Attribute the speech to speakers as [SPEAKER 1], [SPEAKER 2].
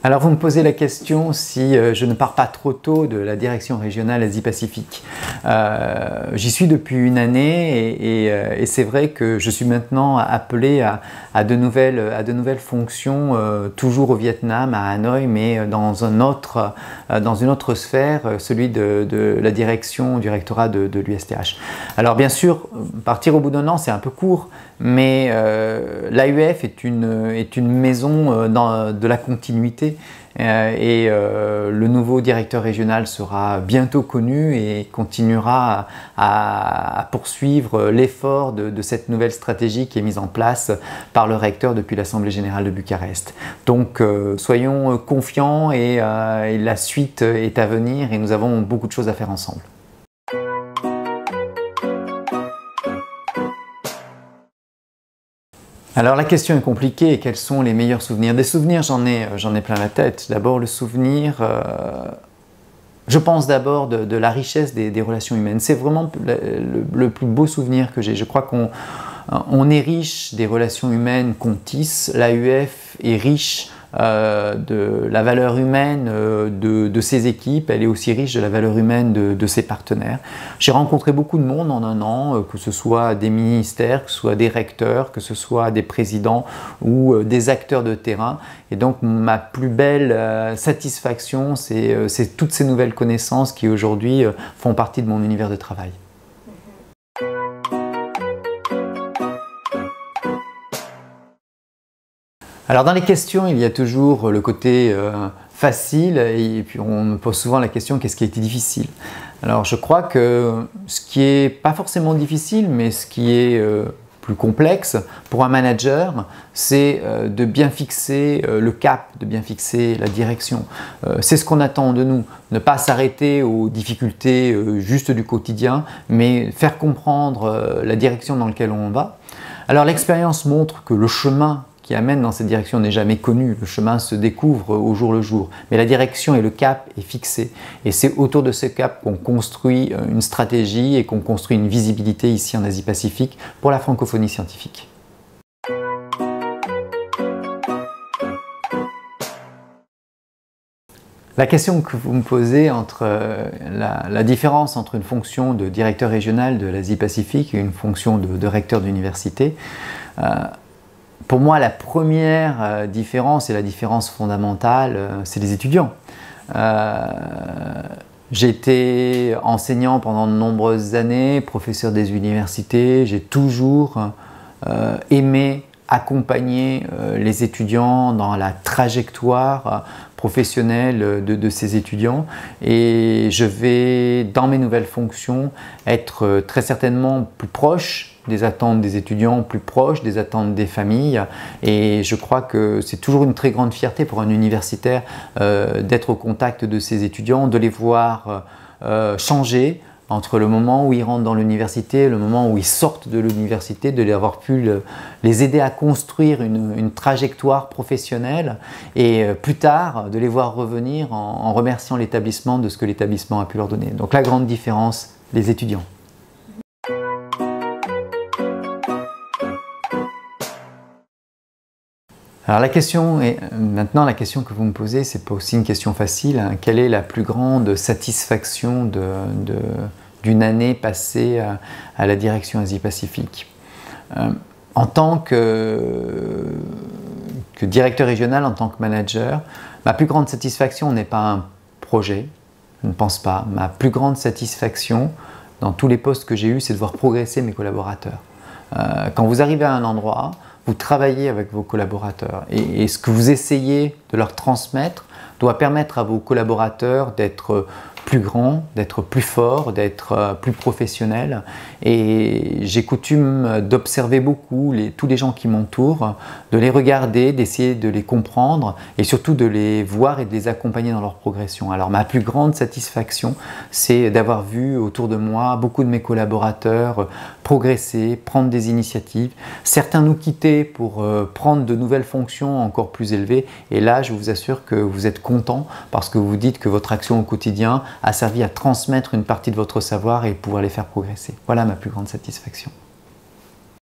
[SPEAKER 1] Alors vous me posez la question si je ne pars pas trop tôt de la direction régionale Asie-Pacifique. J'y suis depuis une année et c'est vrai que je suis maintenant appelé à de nouvelles fonctions, toujours au Vietnam, à Hanoï, mais dans une autre sphère, celui de la direction, du rectorat de l'USTH. Alors bien sûr, partir au bout d'un an, c'est un peu court, mais l'AUF est une maison de la continuité. Le nouveau directeur régional sera bientôt connu et continuera à poursuivre l'effort de cette nouvelle stratégie qui est mise en place par le recteur depuis l'Assemblée générale de Bucarest. Donc soyons confiants et la suite est à venir et nous avons beaucoup de choses à faire ensemble. Alors la question est compliquée, quels sont les meilleurs souvenirs? Des souvenirs, j'en ai plein la tête. D'abord le souvenir, je pense d'abord de la richesse des relations humaines. C'est vraiment le plus beau souvenir que j'ai. Je crois qu'on est riche des relations humaines qu'on tisse. L'AUF est riche de la valeur humaine de ses équipes, elle est aussi riche de la valeur humaine de ses partenaires. J'ai rencontré beaucoup de monde en un an, que ce soit des ministères, que ce soit des recteurs, que ce soit des présidents ou des acteurs de terrain. Et donc ma plus belle satisfaction, c'est toutes ces nouvelles connaissances qui aujourd'hui font partie de mon univers de travail. Alors dans les questions, il y a toujours le côté facile et puis on me pose souvent la question qu'est-ce qui a été difficile? Alors je crois que ce qui est pas forcément difficile mais ce qui est plus complexe pour un manager, c'est de bien fixer le cap, de bien fixer la direction. C'est ce qu'on attend de nous, ne pas s'arrêter aux difficultés juste du quotidien, mais faire comprendre la direction dans laquelle on va. Alors l'expérience montre que le chemin qui amène dans cette direction n'est jamais connu, le chemin se découvre au jour le jour, mais la direction et le cap est fixé et c'est autour de ce cap qu'on construit une stratégie et qu'on construit une visibilité ici en Asie-Pacifique pour la francophonie scientifique. La question que vous me posez entre la différence entre une fonction de directeur régional de l'Asie-Pacifique et une fonction de recteur d'université, pour moi, la première différence et la différence fondamentale, c'est les étudiants. J'ai été enseignant pendant de nombreuses années, professeur des universités, j'ai toujours aimé accompagner les étudiants dans la trajectoire professionnelle de ces étudiants et je vais, dans mes nouvelles fonctions, être très certainement plus proche des attentes des étudiants, plus proche des attentes des familles et je crois que c'est toujours une très grande fierté pour un universitaire d'être au contact de ses étudiants, de les voir changer entre le moment où ils rentrent dans l'université et le moment où ils sortent de l'université, de les avoir pu les aider à construire une trajectoire professionnelle et plus tard de les voir revenir en remerciant l'établissement de ce que l'établissement a pu leur donner. Donc la grande différence, les étudiants. Alors la question que vous me posez, c'est pas aussi une question facile, hein. Quelle est la plus grande satisfaction d'une année passée à la direction Asie-Pacifique? En tant que directeur régional, en tant que manager, ma plus grande satisfaction n'est pas un projet, je ne pense pas. Ma plus grande satisfaction dans tous les postes que j'ai eus, c'est de voir progresser mes collaborateurs. Quand vous arrivez à un endroit, vous travaillez avec vos collaborateurs et ce que vous essayez de leur transmettre doit permettre à vos collaborateurs d'être plus grands, d'être plus forts, d'être plus professionnels. Et j'ai coutume d'observer beaucoup tous les gens qui m'entourent, de les regarder, d'essayer de les comprendre et surtout de les voir et de les accompagner dans leur progression. Alors ma plus grande satisfaction, c'est d'avoir vu autour de moi beaucoup de mes collaborateurs progresser, prendre des initiatives, certains nous quitter pour prendre de nouvelles fonctions encore plus élevées. Et là, je vous assure que vous êtes content parce que vous dites que votre action au quotidien a servi à transmettre une partie de votre savoir et pouvoir les faire progresser. Voilà ma plus grande satisfaction.